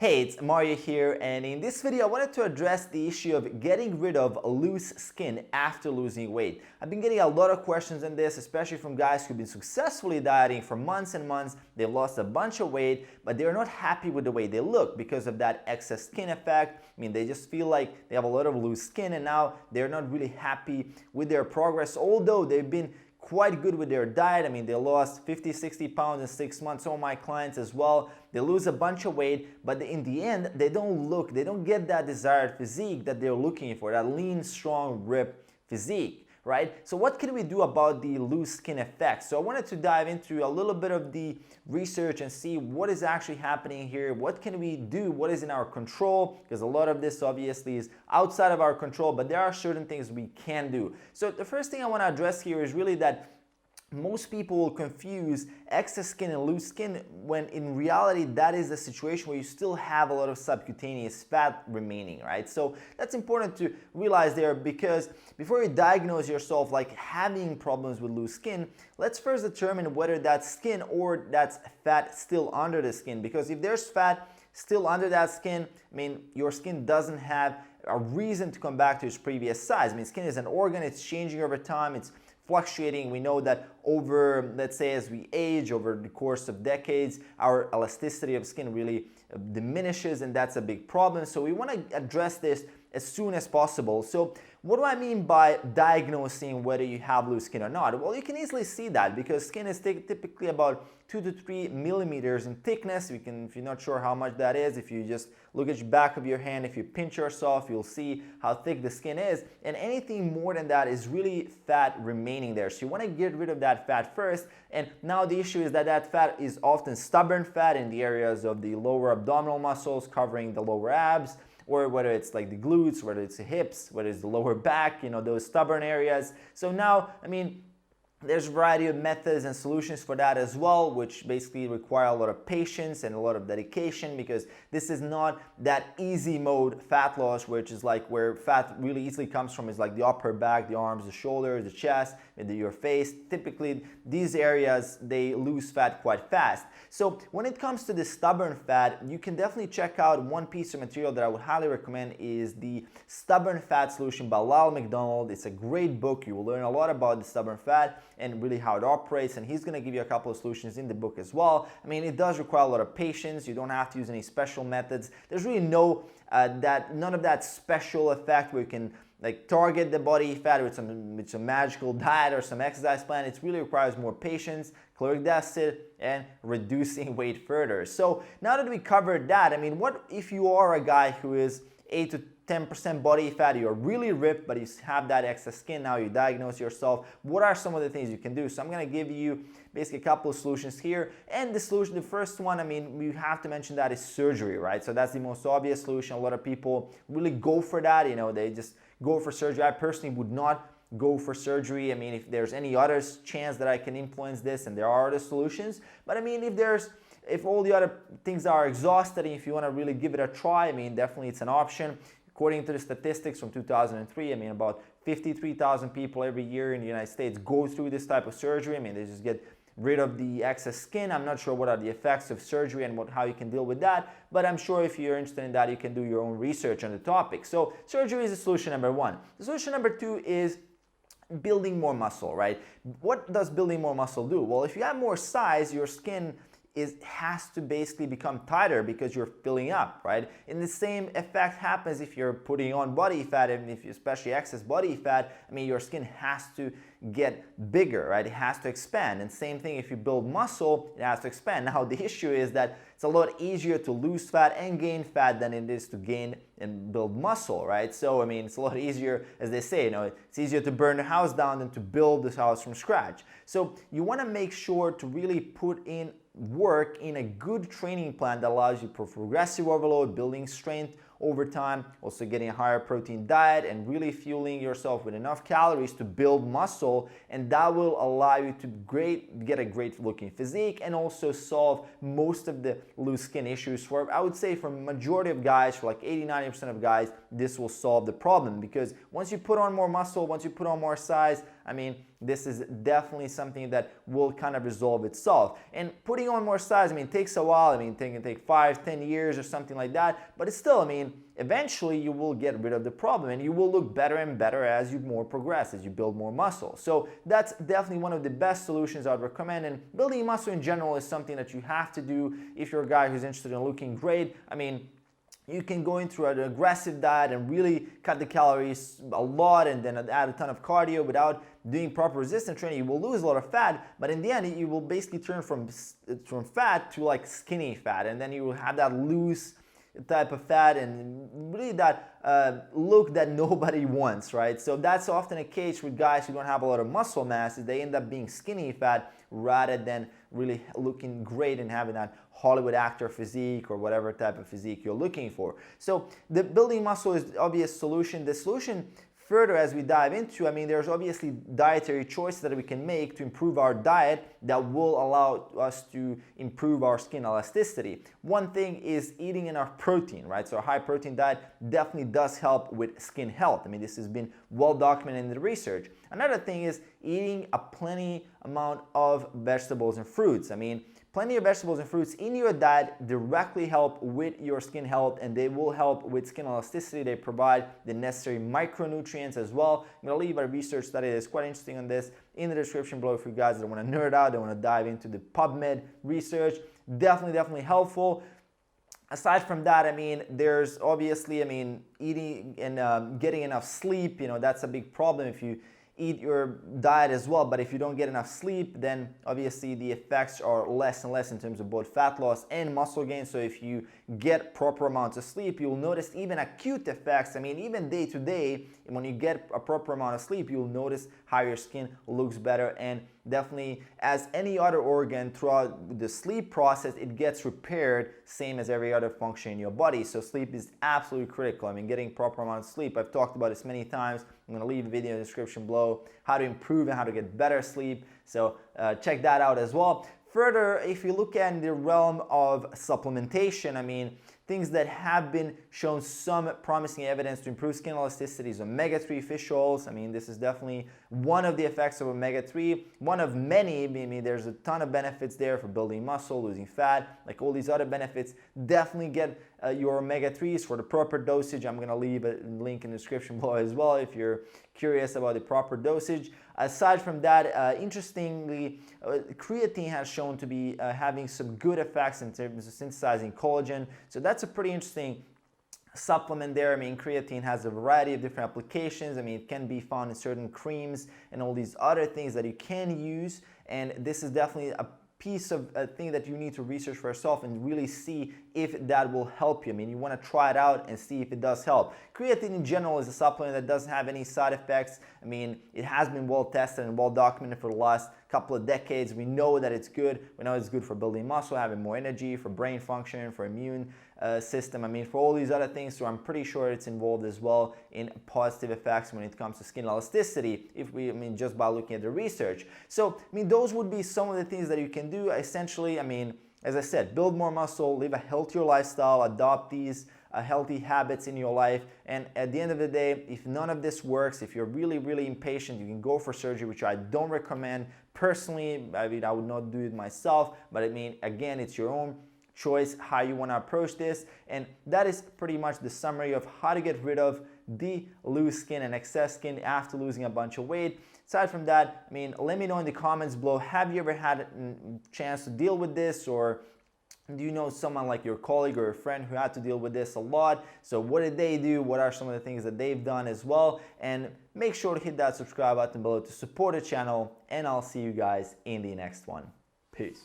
Hey, it's Mario here, and in this video I wanted to address the issue of getting rid of loose skin after losing weight. I've been getting a lot of questions on this, especially from guys who've been successfully dieting for months and months. They've lost a bunch of weight, but they're not happy with the way they look because of that excess skin effect. I mean, they just feel like they have a lot of loose skin and now they're not really happy with their progress, although they've been quite good with their diet. I mean, they lost 50-60 pounds in 6 months. Some of my clients as well, they lose a bunch of weight, but in the end they don't get that desired physique that they're looking for, that lean, strong, ripped physique, right? So what can we do about the loose skin effect? So I wanted to dive into a little bit of the research and see what is actually happening here. What can we do? What is in our control? Because a lot of this obviously is outside of our control, but there are certain things we can do. So the first thing I want to address here is really that most people will confuse excess skin and loose skin when in reality that is a situation where you still have a lot of subcutaneous fat remaining, right? So that's important to realize there, because before you diagnose yourself like having problems with loose skin, let's first determine whether that's skin or that's fat still under the skin. Because if there's fat still under that skin, I mean, your skin doesn't have a reason to come back to its previous size. I mean, skin is an organ, it's changing over time, it's fluctuating. We know that over, let's say, as we age, over the course of decades, our elasticity of skin really diminishes, and that's a big problem. So we want to address this as soon as possible. So what do I mean by diagnosing whether you have loose skin or not? Well, you can easily see that because skin is typically about 2 to 3 millimeters in thickness. If you're not sure how much that is, if you just look at the back of your hand, if you pinch yourself, you'll see how thick the skin is. And anything more than that is really fat remaining there. So you want to get rid of that fat first. And now the issue is that that fat is often stubborn fat in the areas of the lower abdominal muscles covering the lower abs, or whether it's like the glutes, whether it's the hips, whether it's the lower back, those stubborn areas. So now, I mean, there's a variety of methods and solutions for that as well, which basically require a lot of patience and a lot of dedication, because this is not that easy mode fat loss, which is like where fat really easily comes from, is like the upper back, the arms, the shoulders, the chest, and your face. Typically, these areas, they lose fat quite fast. So when it comes to the stubborn fat, you can definitely check out one piece of material that I would highly recommend is the Stubborn Fat Solution by Lyle McDonald. It's a great book. You will learn a lot about the stubborn fat and really how it operates, and he's going to give you a couple of solutions in the book as well. I mean, it does require a lot of patience. You don't have to use any special methods. There's really none of that special effect where you can like target the body fat with some magical diet or some exercise plan. It really requires more patience, caloric deficit, and reducing weight further. So now that we covered that, I mean, what if you are a guy who is 8 to 10% body fat, you're really ripped, but you have that excess skin, now you diagnose yourself, what are some of the things you can do? So I'm going to give you basically a couple of solutions here. And the first one, I mean, we have to mention that is surgery, right? So that's the most obvious solution. A lot of people really go for that, they just go for surgery. I personally would not go for surgery. I mean, if there's any other chance that I can influence this, and there are other solutions, but I mean, if all the other things are exhausted and if you want to really give it a try, I mean, definitely it's an option. According to the statistics from 2003, I mean, about 53,000 people every year in the United States go through this type of surgery. I mean, they just get rid of the excess skin. I'm not sure what are the effects of surgery and how you can deal with that, but I'm sure if you're interested in that, you can do your own research on the topic. So surgery is the solution number one. The solution number two is building more muscle, right? What does building more muscle do? Well, if you have more size, your skin has to basically become tighter because you're filling up, right? And the same effect happens if you're putting on body fat, and especially excess body fat. I mean, your skin has to get bigger, right? It has to expand. And same thing, if you build muscle, it has to expand. Now, the issue is that it's a lot easier to lose fat and gain fat than it is to gain and build muscle, right? So, I mean, it's a lot easier, as they say, it's easier to burn the house down than to build this house from scratch. So you want to make sure to really put in work in a good training plan that allows you for progressive overload, building strength over time, also getting a higher protein diet and really fueling yourself with enough calories to build muscle, and that will allow you to get a great looking physique and also solve most of the loose skin issues. For, I would say, for majority of guys, for like 80-90% of guys, this will solve the problem, because once you put on more muscle, once you put on more size, I mean, this is definitely something that will kind of resolve itself. And putting on more size, I mean, takes a while. I mean, it can take 5-10 years or something like that, but it's still, I mean, eventually you will get rid of the problem and you will look better and better as you more progress, as you build more muscle. So that's definitely one of the best solutions I'd recommend. And building muscle in general is something that you have to do if you're a guy who's interested in looking great. I mean, you can go into an aggressive diet and really cut the calories a lot and then add a ton of cardio without doing proper resistance training. You will lose a lot of fat, but in the end, you will basically turn from fat to like skinny fat, and then you will have that loose type of fat and really that look that nobody wants, right? So that's often a case with guys who don't have a lot of muscle mass, is they end up being skinny fat rather than really looking great and having that Hollywood actor physique or whatever type of physique you're looking for. So the building muscle is the obvious solution. The solution further, as we dive into, I mean, there's obviously dietary choices that we can make to improve our diet that will allow us to improve our skin elasticity. One thing is eating enough protein, right? So a high protein diet definitely does help with skin health. I mean, this has been well documented in the research. Another thing is eating a plenty amount of vegetables and fruits. I mean, plenty of vegetables and fruits in your diet directly help with your skin health, and they will help with skin elasticity. They provide the necessary micronutrients as well. I'm going to leave a research study that's quite interesting on this in the description below for you guys that want to nerd out, that want to dive into the PubMed research. Definitely helpful. Aside from that, I mean, there's obviously, I mean, eating and getting enough sleep, you know, that's a big problem if you eat your diet as well, but if you don't get enough sleep, then obviously the effects are less and less in terms of both fat loss and muscle gain. So if you get proper amounts of sleep, you'll notice even acute effects. I mean, even day to day, when you get a proper amount of sleep, you'll notice how your skin looks better. And definitely, as any other organ, throughout the sleep process, it gets repaired, same as every other function in your body. So sleep is absolutely critical. I mean, getting proper amount of sleep, I've talked about this many times. I'm going to leave a video in the description below, how to improve and how to get better sleep. So check that out as well. Further, if you look at the realm of supplementation, I mean, things that have been shown some promising evidence to improve skin elasticity is omega-3 fish oils. I mean, this is definitely one of the effects of omega-3, one of many. I mean, there's a ton of benefits there for building muscle, losing fat, like all these other benefits. Definitely get your omega-3s for the proper dosage. I'm going to leave a link in the description below as well if you're curious about the proper dosage. Aside from that, interestingly, creatine has shown to be having some good effects in terms of synthesizing collagen. So that's a pretty interesting supplement there. I mean, creatine has a variety of different applications. I mean, it can be found in certain creams and all these other things that you can use. And this is definitely a piece of a thing that you need to research for yourself and really see if that will help you. I mean, you want to try it out and see if it does help. Creatine in general is a supplement that doesn't have any side effects. I mean, it has been well tested and well documented for the last couple of decades. We know that it's good. We know it's good for building muscle, having more energy, for brain function, for immune system. I mean, for all these other things. So I'm pretty sure it's involved as well in positive effects when it comes to skin elasticity, just by looking at the research. So, I mean, those would be some of the things that you can do. Essentially, I mean, as I said, build more muscle, live a healthier lifestyle, adopt these healthy habits in your life. And at the end of the day, if none of this works, if you're really impatient, you can go for surgery, which I don't recommend. Personally, I mean, I would not do it myself, but I mean, again, it's your own choice how you want to approach this. And that is pretty much the summary of how to get rid of the loose skin and excess skin after losing a bunch of weight. Aside from that, I mean, let me know in the comments below, have you ever had a chance to deal with this, or do you know someone like your colleague or a friend who had to deal with this a lot? So what did they do? What are some of the things that they've done as well? And make sure to hit that subscribe button below to support the channel, and I'll see you guys in the next one. Peace.